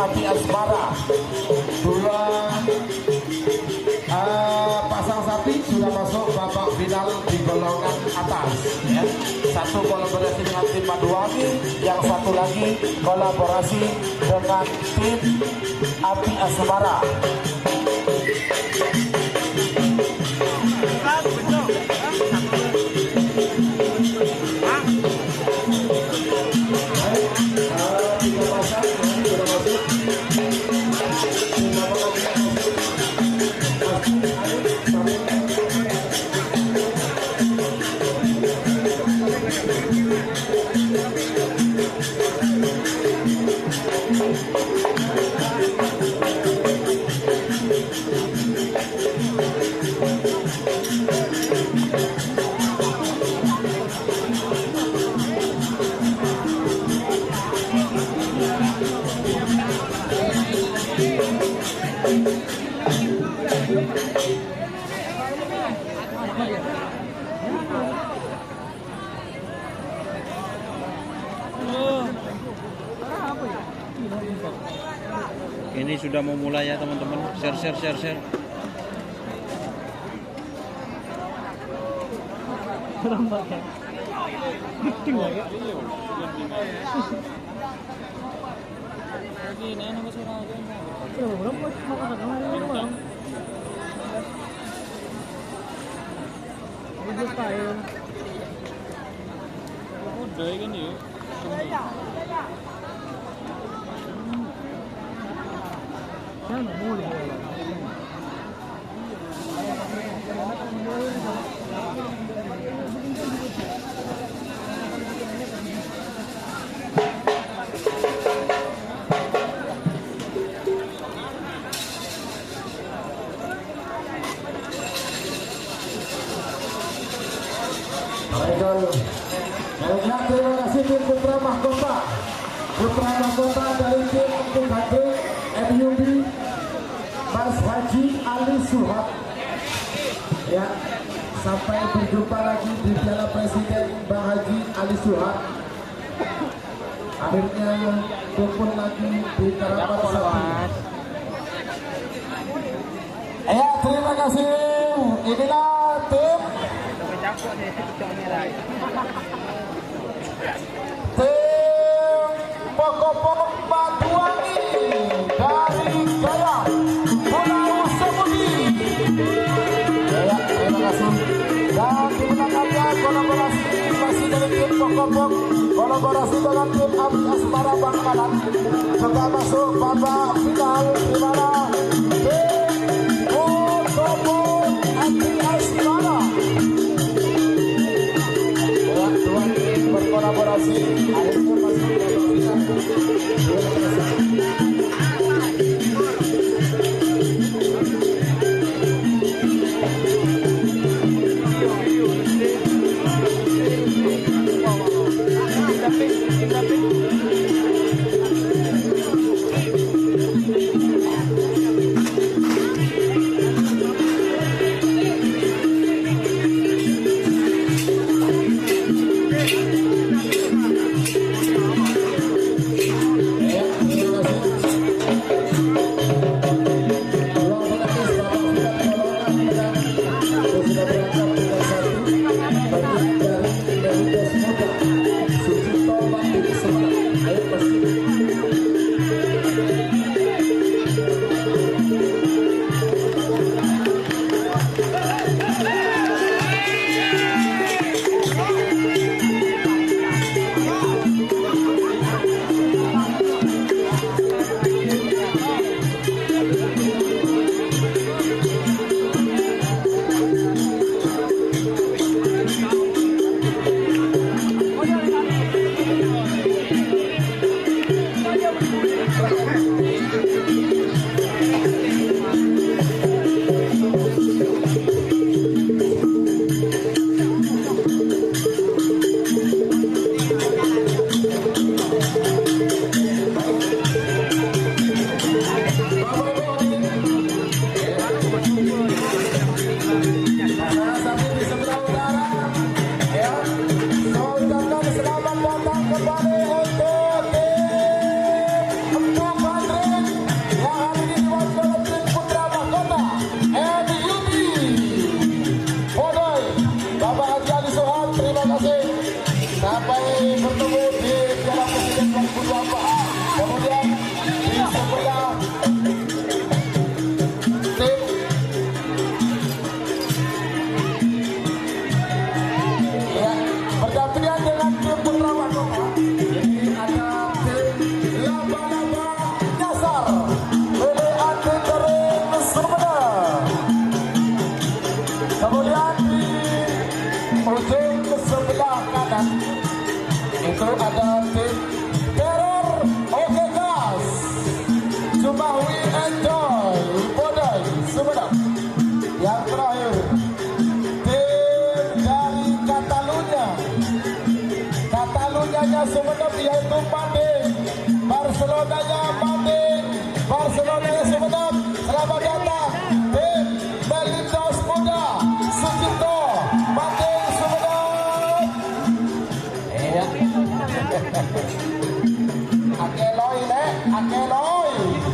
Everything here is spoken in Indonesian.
Api Asmara. Dua pasang sapi sudah masuk babak final di golongan atas ya. Satu kolaborasi dengan tim Maduwangi, yang satu lagi kolaborasi dengan tim Api Asmara. Ini sudah mau mulai ya teman-teman. Share. Terima kasih tim Putra Mahkota. Putra Mahkota dari tim Empuk Hati MUB Mas Haji Ali Suhab. Ya, sampai berjumpa lagi di Piala Presiden Bang Haji Ali Suhab. Akhirnya kumpul lagi di Karapan Sapi. Ya, terima kasih. Inilah tim Pokok Maduwangi dari Jaya Pulau Semudi. Ya, terima kasih. Dan dimenangkannya kolaborasi masih dari tim Pokok, kolaborasi dengan tim Api Asmara Bangkalan. Sudah masuk babak final di mana tim Pokok Api Asmara berkolaborasi akhirnya masuk kembali untuk tim Empuk Hati. Barcelonanya Banding, Barcelonanya Sumedang. Selamat datang tim Melindos Muda Sucipto Banding Sumedang. Iya. Akeloy le, akeloy.